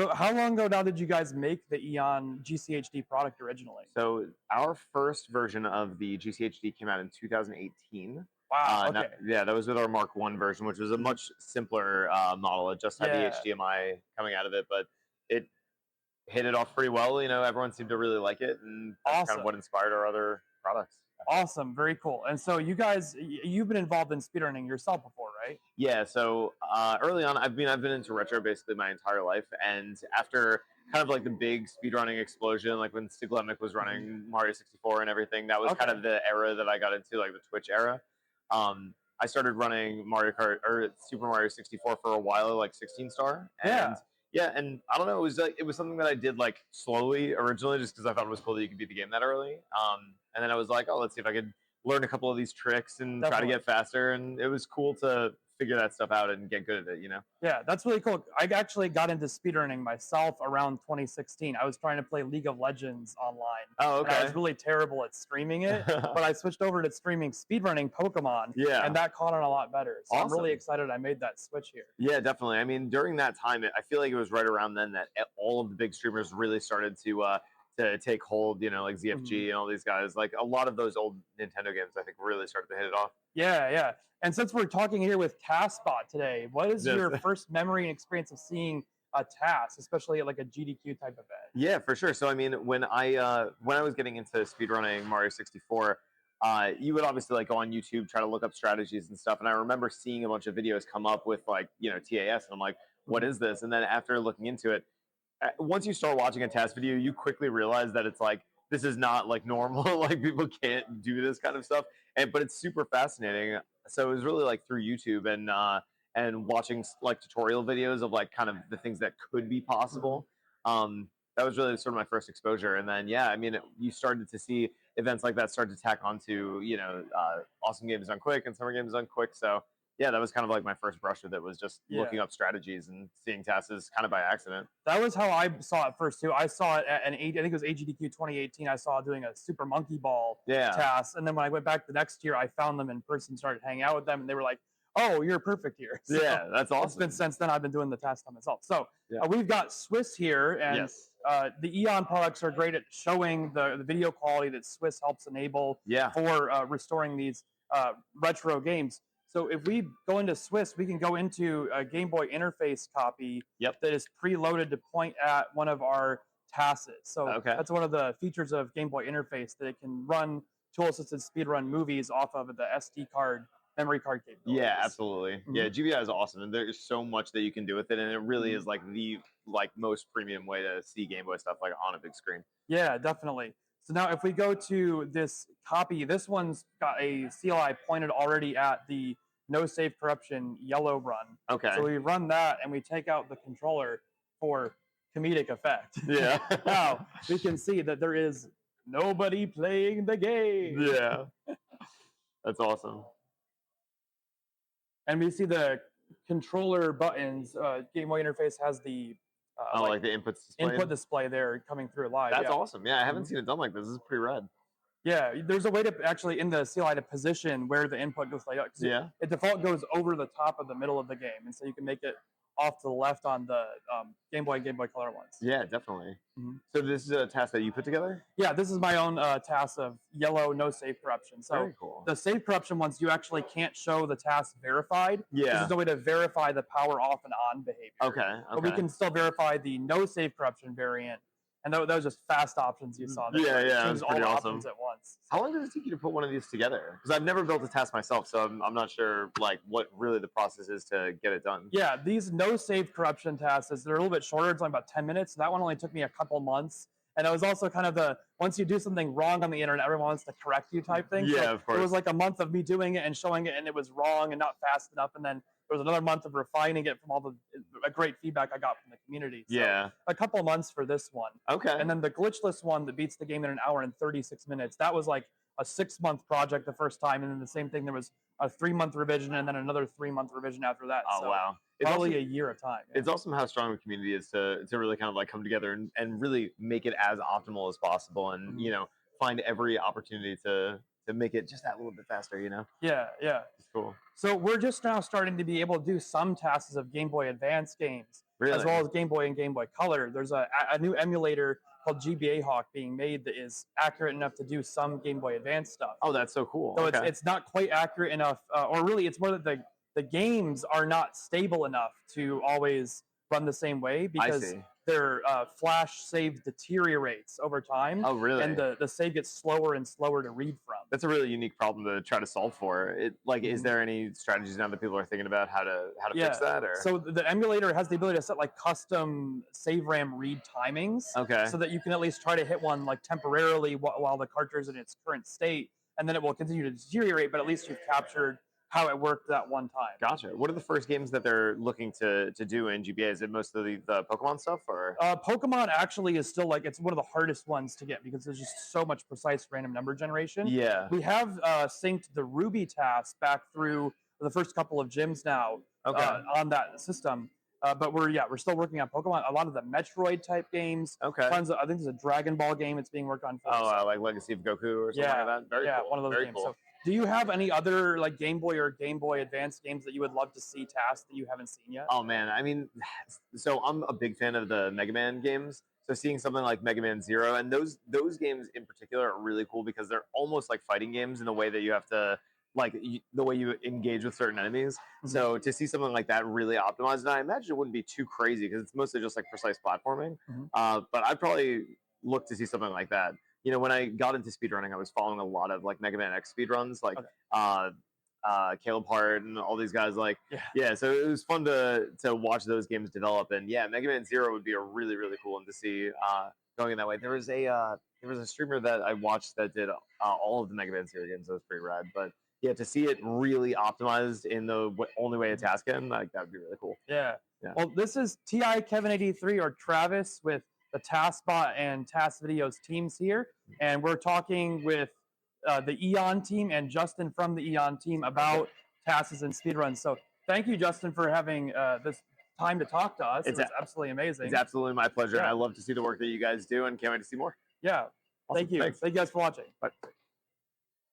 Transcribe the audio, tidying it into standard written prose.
So how long ago now did you guys make the Eon GCHD product originally? So our first version of the GCHD came out in 2018. Wow. Okay. Yeah, that was with our Mark I version, which was a much simpler model. It just had the HDMI coming out of it, but it hit it off pretty well. You know, everyone seemed to really like it, and that's kind of what inspired our other products. Awesome, very cool. And so you guys, you've been involved in speedrunning yourself before, right? Yeah. So early on, I've been into retro basically my entire life, and after kind of like the big speedrunning explosion, like when Stiglemic was running Mario 64 and everything, that was kind of the era that I got into, like the Twitch era. I started running Mario Kart or Super Mario 64 for a while, like 16 star, and and I don't know, it was something that I did like slowly originally, just because I thought it was cool that you could beat the game that early. And then I was like, oh, let's see if I could learn a couple of these tricks and try to get faster. And it was cool to figure that stuff out and get good at it, you know? Yeah, that's really cool. I actually got into speedrunning myself around 2016. I was trying to play League of Legends online. Oh, okay. And I was really terrible at streaming it, but I switched over to streaming speedrunning Pokemon, and that caught on a lot better. So I'm really excited I made that switch here. Yeah, definitely. I mean, during that time, I feel like it was right around then that all of the big streamers really started to take hold, you know, like ZFG and all these guys. Like a lot of those old Nintendo games, I think, really started to hit it off. Yeah. And since we're talking here with TASBot today, what is your first memory and experience of seeing a TAS, especially at like a GDQ type event? Yeah, for sure. So I mean, when I was getting into speedrunning Mario 64, you would obviously like go on YouTube, try to look up strategies and stuff. And I remember seeing a bunch of videos come up with like, you know, TAS, and I'm like, what is this? And then after looking into it, once you start watching a TAS video, you quickly realize that it's like, this is not like normal. Like people can't do this kind of stuff, but it's super fascinating. So it was really like through YouTube and watching like tutorial videos of like kind of the things that could be possible. That was really sort of my first exposure. And then I mean, you started to see events like that start to tack onto, you know, Awesome Games Done Quick and Summer Games Done Quick. So yeah, that was kind of like my first brush with it, was just looking up strategies and seeing TASes kind of by accident. That was how I saw it first too. I saw it at I think it was AGDQ 2018. I saw it doing a Super Monkey Ball TAS, and then when I went back the next year, I found them in person, started hanging out with them, and they were like, "Oh, you're perfect here." So yeah, that's awesome. It's been since then I've been doing the TAS stuff myself. So we've got Swiss here, and the Eon products are great at showing the video quality that Swiss helps enable for restoring these retro games. So if we go into Swiss, we can go into a Game Boy interface copy that is preloaded to point at one of our TASes. So that's one of the features of Game Boy interface, that it can run tool-assisted speedrun movies off of the SD card, memory card capabilities. Yeah, absolutely. Yeah, GBI is awesome, and there's so much that you can do with it, and it really is like the most premium way to see Game Boy stuff like on a big screen. Yeah, definitely. So now if we go to this copy, this one's got a CLI pointed already at the no save corruption yellow run. Okay. So we run that and we take out the controller for comedic effect. Yeah. Now we can see that there is nobody playing the game. Yeah. That's awesome. And we see the controller buttons. Game Boy interface has the like the input display there coming through live. That's awesome. Yeah, I haven't seen it done like this. This is pretty rad. Yeah, there's a way to actually in the CLI to position where the input goes. Like, it default goes over the top of the middle of the game, and so you can make it off to the left on the Game Boy and Game Boy Color ones. Yeah, definitely. So this is a TAS that you put together? Yeah, this is my own TAS of yellow no save corruption. So very cool. The save corruption ones, you actually can't show the TAS verified. Yeah. There's no way to verify the power off and on behavior. Okay. But we can still verify the no save corruption variant. And that was just fast options you saw. Yeah, choose all the options at once. How long does it take you to put one of these together? Because I've never built a TAS myself, so I'm not sure like what really the process is to get it done. Yeah, these no save corruption TASes, they're a little bit shorter. It's only about 10 minutes. So that one only took me a couple months. And it was also kind of the, once you do something wrong on the internet, everyone wants to correct you type thing. Yeah, so of course. It was like a month of me doing it and showing it, and it was wrong and not fast enough. And then there was another month of refining it from all the great feedback I got from the community. So a couple months for this one. Okay. And then the glitchless one that beats the game in an hour and 36 minutes, that was like a 6-month project the first time. And then the same thing, there was a 3-month revision and then another 3-month revision after that. Oh, wow. It's probably a year of time. It's awesome how strong the community is to really kind of like come together and really make it as optimal as possible, and you know, find every opportunity to to make it just that little bit faster, you know? Yeah, yeah. It's cool. So we're just now starting to be able to do some tasks of Game Boy Advance games, as well as Game Boy and Game Boy Color. There's a new emulator called GBA Hawk being made that is accurate enough to do some Game Boy Advance stuff. Oh, that's so cool. So it's not quite accurate enough, or really it's more that the games are not stable enough to always run the same way because their flash save deteriorates over time. Oh, really? And the save gets slower and slower to read from. That's a really unique problem to try to solve for. It like, is there any strategies now that people are thinking about how to fix that? Or so the emulator has the ability to set like custom save RAM read timings. Okay. So that you can at least try to hit one like temporarily while the cartridge is in its current state, and then it will continue to deteriorate. But at least you've captured how it worked that one time. Gotcha. What are the first games that they're looking to do in GBA? Is it mostly the Pokemon stuff, or? Pokemon actually is still like, it's one of the hardest ones to get because there's just so much precise random number generation. Yeah. We have synced the Ruby TAS back through the first couple of gyms now on that system. But we're still working on Pokemon. A lot of the Metroid type games. Okay. I think there's a Dragon Ball game it's being worked on for. Like Legacy of Goku or something like that. Very cool. One of those games. Cool. So, do you have any other like Game Boy or Game Boy Advance games that you would love to see TAS that you haven't seen yet? Oh man, I mean, so I'm a big fan of the Mega Man games. So seeing something like Mega Man Zero, and those games in particular are really cool because they're almost like fighting games in the way that you have to, like, the way you engage with certain enemies. Mm-hmm. So to see something like that really optimized, and I imagine it wouldn't be too crazy because it's mostly just like precise platforming. Mm-hmm. But I'd probably look to see something like that. You know, when I got into speedrunning, I was following a lot of like Mega Man X speedruns, like Caleb Hart and all these guys. Like, so it was fun to watch those games develop. And yeah, Mega Man Zero would be a really, really cool one to see going in that way. There was a streamer that I watched that did all of the Mega Man Zero games. That was pretty rad. But yeah, to see it really optimized in the only way a task can, like, that would be really cool. Yeah. Well, this is TI Kevin 83 or Travis with the TASBot and TASVideos teams here, and we're talking with the Eon team and Justin from the Eon team about TASes and speedruns. So thank you, Justin, for having this time to talk to us. It's absolutely amazing. It's absolutely my pleasure. And I love to see the work that you guys do and can't wait to see more. Yeah. Awesome. Thank you. Thank you guys for watching. Bye.